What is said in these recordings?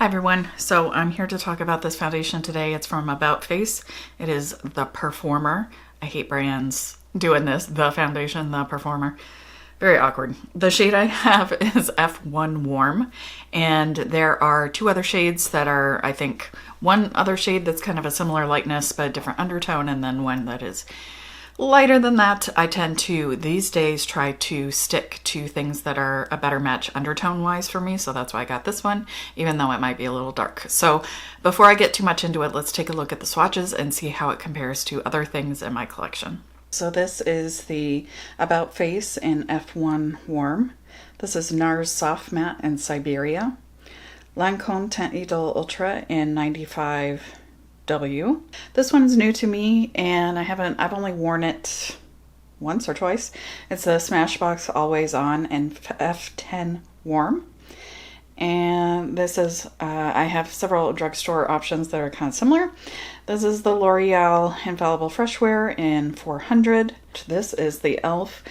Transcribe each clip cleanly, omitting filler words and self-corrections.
Hi everyone, so I'm here to talk about this foundation today. It's from About Face. It is the Performer. I hate brands doing this, the foundation, the Performer. Very awkward. The shade I have is F1 Warm, and there are two other shades that are, I think, one other shade that's kind of a similar lightness but a different undertone, and then one that is lighter than that. I tend to, these days, try to stick to things that are a better match undertone-wise for me, so that's why I got this one, even though it might be a little dark. So before I get too much into it, let's take a look at the swatches and see how it compares to other things in my collection. So this is the About Face in F1 Warm. This is NARS Soft Matte in Siberia. Lancome Teint Idole Ultra in 95W. This one's new to me and I've only worn it once or twice. It's a Smashbox Always On in F10 Warm. And this is, I have several drugstore options that are kind of similar. This is the L'Oreal Infallible Freshwear in 400. This is the e.l.f.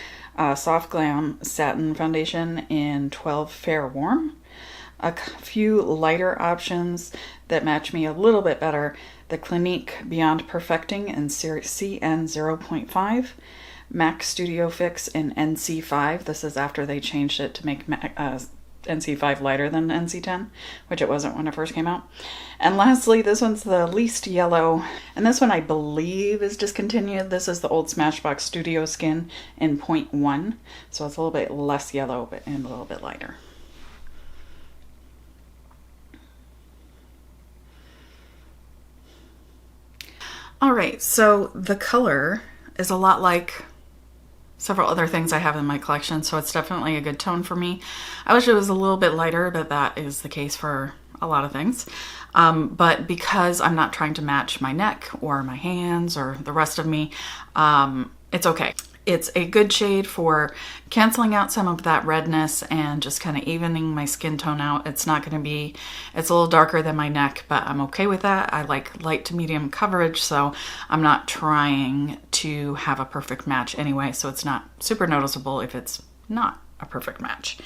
Soft Glam Satin Foundation in 12 Fair Warm. A few lighter options that match me a little bit better. The Clinique Beyond Perfecting in CN 0.5. MAC Studio Fix in NC5. This is after they changed it to make NC5 lighter than NC10, which it wasn't when it first came out. And lastly, this one's the least yellow, and this one I believe is discontinued. This is the old Smashbox Studio Skin in 0.1, so it's a little bit less yellow and a little bit lighter. All right, so the color is a lot like several other things I have in my collection, so it's definitely a good tone for me. I wish it was a little bit lighter, but that is the case for a lot of things. But because I'm not trying to match my neck or my hands or the rest of me, it's okay. It's a good shade for canceling out some of that redness and just kind of evening my skin tone out. It's not going to be, it's a little darker than my neck, but I'm okay with that. I like light to medium coverage, so I'm not trying to have a perfect match anyway, so it's not super noticeable if it's not a perfect match.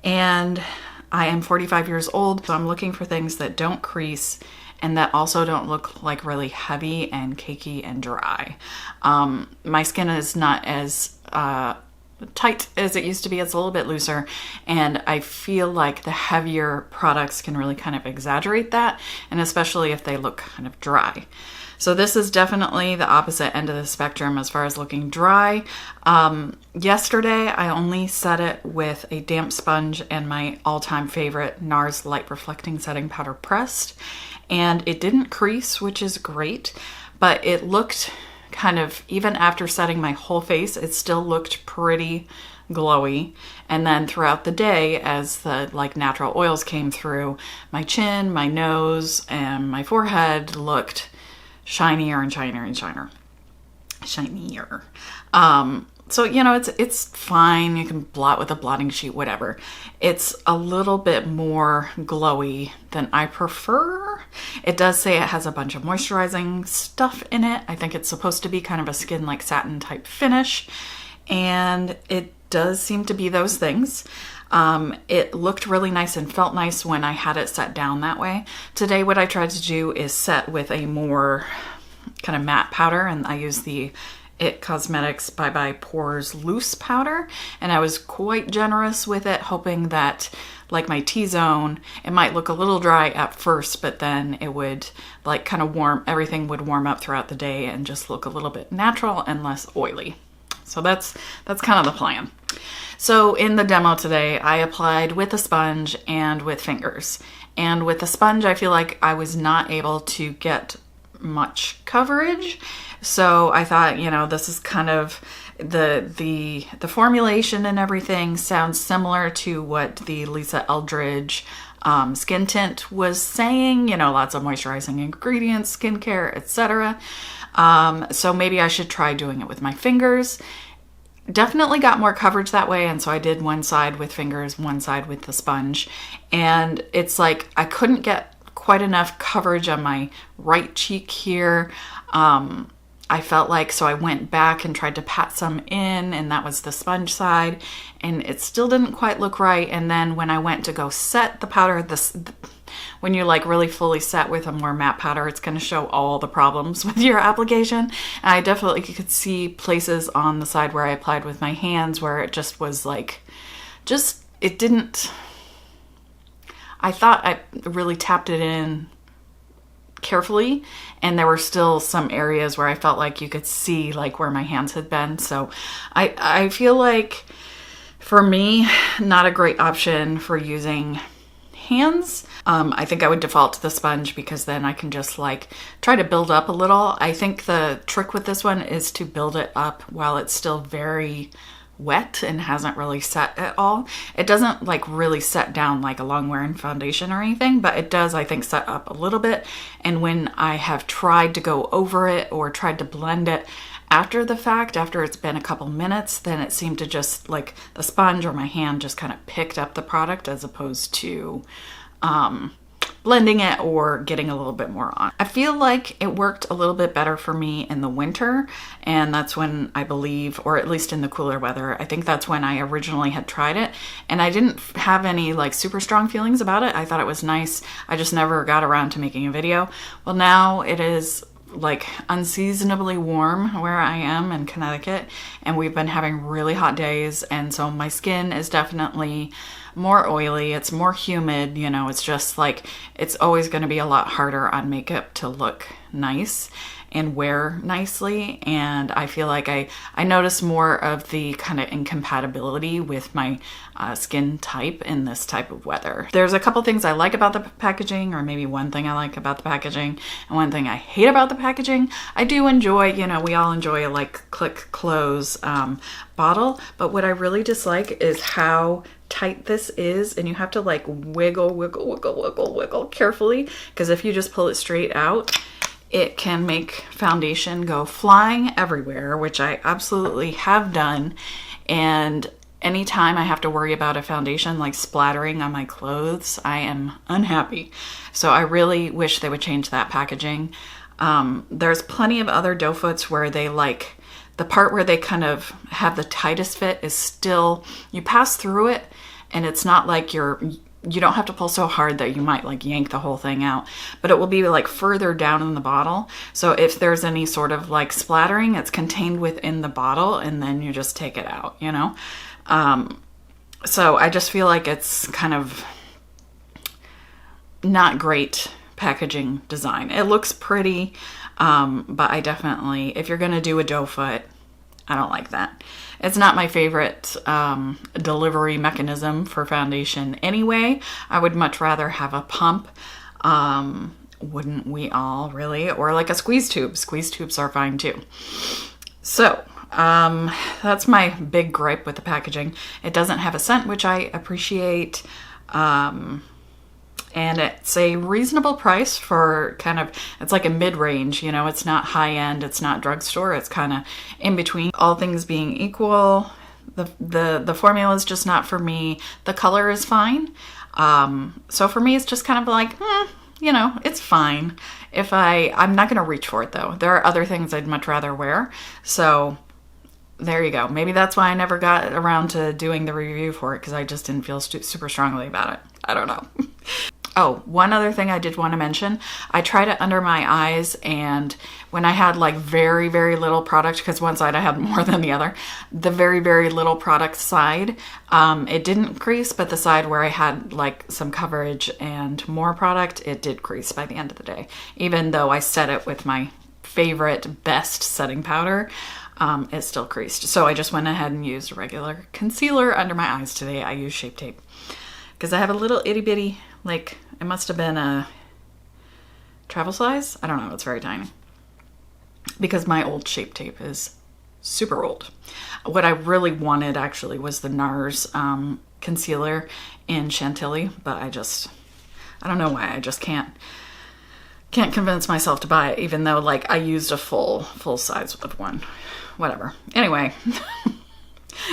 And I am 45 years old, so I'm looking for things that don't crease and that also don't look like really heavy and cakey and dry. My skin is not as tight as it used to be. It's a little bit looser, and I feel like the heavier products can really kind of exaggerate that, and especially if they look kind of dry. So this is definitely the opposite end of the spectrum as far as looking dry. Yesterday, I only set it with a damp sponge and my all-time favorite NARS Light Reflecting Setting Powder Pressed. And it didn't crease, which is great, but it looked kind of, even after setting my whole face, it still looked pretty glowy. And then throughout the day, as the natural oils came through, my chin, my nose, and my forehead looked shinier and shinier and shinier. So, you know, it's fine. You can blot with a blotting sheet, whatever. It's a little bit more glowy than I prefer. It does say it has a bunch of moisturizing stuff in it. I think it's supposed to be kind of a skin like satin type finish, and it does seem to be those things. It looked really nice and felt nice when I had it set down that way. Today, what I tried to do is set with a more kind of matte powder, and I use the e.l.f. Cosmetics Bye Bye Pores Loose Powder, and I was quite generous with it, hoping that, like my T-zone, it might look a little dry at first, but then it would kind of everything would warm up throughout the day and just look a little bit natural and less oily. So that's kind of the plan. So in the demo today, I applied with a sponge and with fingers. And with the sponge, I feel like I was not able to get much coverage. So I thought, you know, this is kind of the formulation and everything sounds similar to what the Lisa Eldridge skin tint was saying, you know, lots of moisturizing ingredients, skincare, etc. So maybe I should try doing it with my fingers. Definitely got more coverage that way, and so I did one side with fingers, one side with the sponge, and it's like I couldn't get quite enough coverage on my right cheek here. I felt like, so I went back and tried to pat some in, and that was the sponge side, and it still didn't quite look right. And then when I went to go set the powder, when you like really fully set with a more matte powder, it's going to show all the problems with your application. And I definitely could see places on the side where I applied with my hands where it just was like, it didn't, I thought I really tapped it in carefully, and there were still some areas where I felt like you could see like where my hands had been. So I feel like for me, not a great option for using hands. I think I would default to the sponge because then I can just like try to build up a little. I think the trick with this one is to build it up while it's still very wet and hasn't really set at all. It doesn't like really set down like a long wearing foundation or anything, but it does, I think, set up a little bit. And when I have tried to go over it or tried to blend it after the fact, after it's been a couple minutes, then it seemed to just like the sponge or my hand just kind of picked up the product as opposed to blending it or getting a little bit more on. I feel like it worked a little bit better for me in the winter, and that's when I believe, or at least in the cooler weather, I think that's when I originally had tried it, and I didn't have any like super strong feelings about it. I thought it was nice. I just never got around to making a video. Well, now it is like unseasonably warm where I am in Connecticut, and we've been having really hot days, and so my skin is definitely more oily, it's more humid, you know, it's just like, it's always going to be a lot harder on makeup to look nice and wear nicely. And I feel like I notice more of the kind of incompatibility with my skin type in this type of weather. There's a couple things I like about the packaging, or maybe one thing I like about the packaging and one thing I hate about the packaging. I do enjoy, you know, we all enjoy a like click close bottle, but what I really dislike is how tight this is, and you have to like wiggle carefully, because if you just pull it straight out, it can make foundation go flying everywhere, which I absolutely have done. And anytime I have to worry about a foundation like splattering on my clothes, I am unhappy. So I really wish they would change that packaging. There's plenty of other doe foots where they like, the part where they kind of have the tightest fit is still, you pass through it and it's not like you don't have to pull so hard that you might like yank the whole thing out, but it will be like further down in the bottle. So if there's any sort of like splattering, it's contained within the bottle, and then you just take it out, you know? So I just feel like it's kind of not great packaging design. It looks pretty, but I definitely, if you're gonna do a doe foot, I don't like that. It's not my favorite delivery mechanism for foundation anyway. I would much rather have a pump, wouldn't we all really? Or like a squeeze tube. Squeeze tubes are fine too. So that's my big gripe with the packaging. It doesn't have a scent, which I appreciate. And it's a reasonable price for kind of, it's like a mid-range, you know, it's not high-end, it's not drugstore, it's kind of in between. All things being equal, the formula is just not for me. The color is fine. So for me, it's just kind of like, you know, it's fine. I'm not going to reach for it though. There are other things I'd much rather wear. So there you go. Maybe that's why I never got around to doing the review for it, because I just didn't feel super strongly about it. I don't know. Oh, one other thing I did want to mention, I tried it under my eyes, and when I had like very, very little product, because one side I had more than the other, the very, very little product side, it didn't crease, but the side where I had like some coverage and more product, it did crease by the end of the day. Even though I set it with my favorite, best setting powder, it still creased. So I just went ahead and used a regular concealer under my eyes today. I used Shape Tape because I have a little itty bitty, like it must have been a travel size. I don't know. It's very tiny because my old Shape Tape is super old. What I really wanted actually was the NARS concealer in Chantilly, but I don't know why. I just can't convince myself to buy it, even though like I used a full size of one. Whatever. Anyway,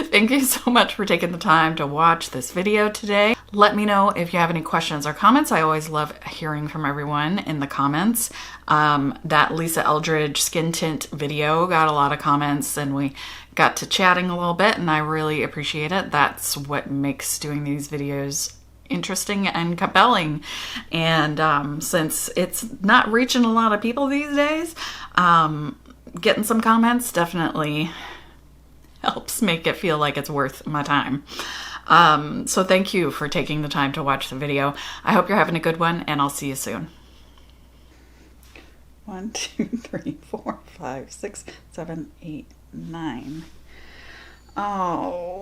thank you so much for taking the time to watch this video today. Let me know if you have any questions or comments. I always love hearing from everyone in the comments. That Lisa Eldridge skin tint video got a lot of comments, and we got to chatting a little bit, and I really appreciate it. That's what makes doing these videos interesting and compelling. And since it's not reaching a lot of people these days, getting some comments definitely helps make it feel like it's worth my time. So thank you for taking the time to watch the video. I hope you're having a good one, and I'll see you soon. 1, 2, 3, 4, 5, 6, 7, 8, 9. Oh.